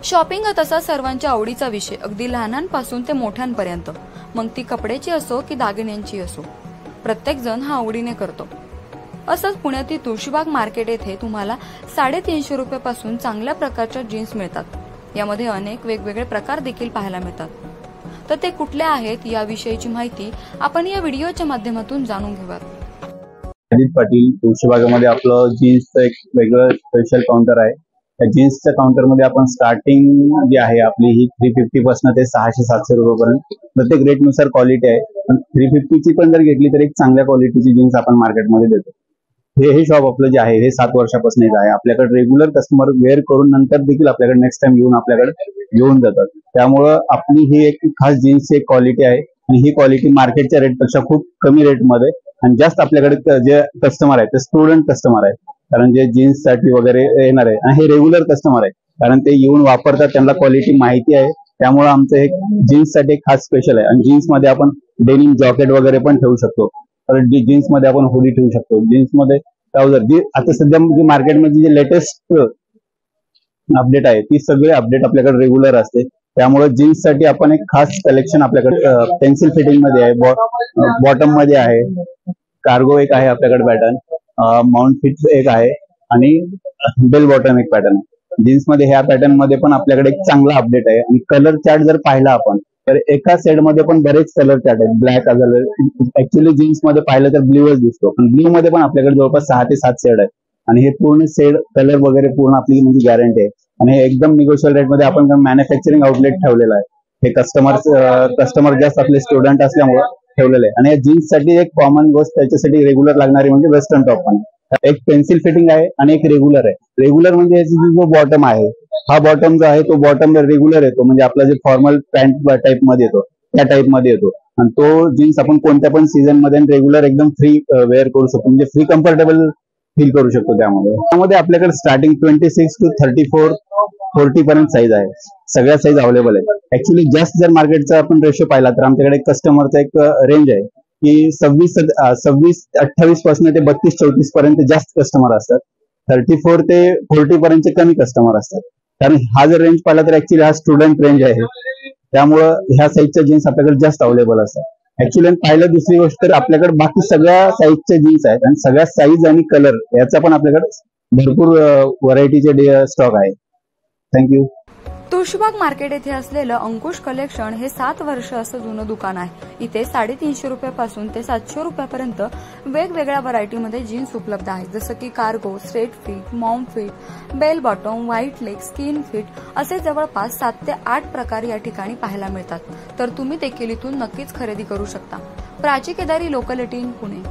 Shopping हा तसा सर्वांच्या आवडीचा विषय, अगदी लहानांपासून ते मोठ्यांपर्यंत। मग ती कपड्याची असो की दागिन्यांची असो, प्रत्येक जण हा आवडीने करतो। असंच पुण्यातील तुळशीबाग मार्केट येथे तुम्हाला 350 रुपयापासून चांगल्या प्रकारच्या जीन्स मिळतात। यामध्ये अनेक वेगवेगळे प्रकार देखील पाहायला मिळतात। तर ते कुठले आहेत याविषयीची माहिती आपण या व्हिडिओच्या माध्यमातून जाणून घेऊयात। अजित पाटील तुळशीबागेमध्ये आपलं जीन्सचं एक वेगळं स्पेशल काउंटर आहे। त्या जीन्सच्या काउंटरमध्ये आपण स्टार्टिंग जी आहे आपली ही 350 पासून ते 600-700 रुपयापर्यंत प्रत्येक रेटनुसार क्वालिटी आहे। पण 350 ची पण जर घेतली तर एक चांगल्या क्वालिटीची जीन्स आपण मार्केटमध्ये देतो। हे शॉप आपलं जे आहे हे 7 वर्षापासून आहे। आपल्याकडे रेग्युलर कस्टमर वेअर करून नंतर देखील आपल्याकडे नेक्स्ट टाइम येऊन आपल्याकडे घेऊन जातात। त्यामुळं आपली ही एक खास जीन्सची एक क्वालिटी आहे आणि ही क्वालिटी मार्केटच्या रेटपेक्षा खूप कमी रेटमध्ये आणि जास्त आपल्याकडे जे कस्टमर आहे ते स्टुडंट कस्टमर आहे, कारण जे जीन्स साठी वगैरे येणार आहे आणि हे रेग्युलर कस्टमर आहे, कारण ते येऊन वापरतात, त्यांना क्वालिटी माहिती आहे। त्यामुळे आमचं एक जीन्स साठी एक खास स्पेशल आहे। आणि जीन्स मध्ये आपण डेनिम जॉकेट वगैरे पण ठेवू शकतो, तर जीन्स मध्ये आपण हुडी ठेवू शकतो। जीन्स मध्ये ट्राउझर जी आता सध्या मार्केटमध्ये जे लेटेस्ट अपडेट आहे ती सगळे अपडेट आपल्याकडे रेग्युलर असते। त्यामुळे जीन्स साठी आपण एक खास कलेक्शन आपल्याकडे पेन्सिल फिटिंग मध्ये आहे, बॉटम मध्ये आहे, कार्गो एक आहे आपल्याकडे पॅटर्न, माउंट फिट एक आहे आणि बेल बॉटम एक पॅटर्न आहे। जीन्स मध्ये ह्या पॅटर्न मध्ये पण आपल्याकडे एक चांगला अपडेट आहे। आणि कलर चार्ट जर पाहिला आपण तर एका सेट मध्ये पण बरेच कलर चार्ट आहेत। ब्लॅक ऍक्च्युअली जीन्स मध्ये पाहिलं तर ब्ल्यूच दिसतो, पण ब्ल्यू मध्ये पण आपल्याकडे जवळपास 6 ते 7 शेड आहे। आणि हे पूर्ण शेड कलर वगैरे पूर्ण आपली म्हणजे गॅरंटी आहे। आणि हे एकदम निगोशियल रेट मध्ये आपण मॅन्युफॅक्चरिंग आउटलेट ठेवलेलं आहे। हे कस्टमर जास्त आपले स्टुडंट असल्यामुळे ठेवलेलं आहे। आणि या जीन्स साठी एक कॉमन गोष्ट त्याच्यासाठी रेग्युलर लागणारी म्हणजे वेस्टर्न टॉप पण एक पेन्सिल फिटिंग आहे आणि एक रेग्युलर आहे। रेग्युलर म्हणजे जो बॉटम आहे, हा बॉटम जो आहे तो बॉटम रेग्युलर येतो, म्हणजे आपला जे फॉर्मल पॅन्ट टाइप मध्ये येतो त्या टाइप मध्ये येतो। आणि तो जीन्स आपण कोणत्या पण सीझन मध्ये रेग्युलर एकदम फ्री वेअर करू शकतो, म्हणजे फ्री कम्फर्टेबल फील करू शकतो। त्यामध्ये आपल्याकडे स्टार्टिंग 26 to 34-40 पर्यंत साईज आहे, सगळ्या साईज अवेलेबल आहे। ऍक्च्युअली जास्त जर मार्केटचा आपण रेशो पाहिला तर आमच्याकडे कस्टमरचा एक रेंज आहे की 26-28 पासून ते 32-34 पर्यंत जास्त कस्टमर असतात, 34 ते 40 पर्यंत कमी कस्टमर असतात। कारण हा जर रेंज पाहिला तर ऍक्च्युअली हा स्टुडंट रेंज आहे, त्यामुळं ह्या साईजच्या जीन्स आपल्याकडे जास्त अवेलेबल असतात। ऍक्च्युअली पाहिलं दुसरी गोष्ट तर आपल्याकडे बाकी सगळ्या साईजच्या जीन्स आहेत आणि सगळ्या साईज आणि कलर याचा पण आपल्याकडे भरपूर व्हरायटीचे स्टॉक आहे। थँक्यू। तुळशीबाग मार्केट येथे असलेलं अंकुश कलेक्शन हे 7 वर्ष असं जुनं दुकान आहे। इथे 350 रुपयापासून ते 700 रुपयापर्यंत वेगवेगळ्या व्हरायटीमध्ये जीन्स उपलब्ध आहेत, जसं की cargo, straight fit, mom fit, bell bottom, white leg, skin fit असे जवळपास 7 ते 8 प्रकार या ठिकाणी पाहायला मिळतात। तर तुम्ही देखील इथून नक्कीच खरेदी करू शकता। प्राची केदारी, लोकल 18, पुणे।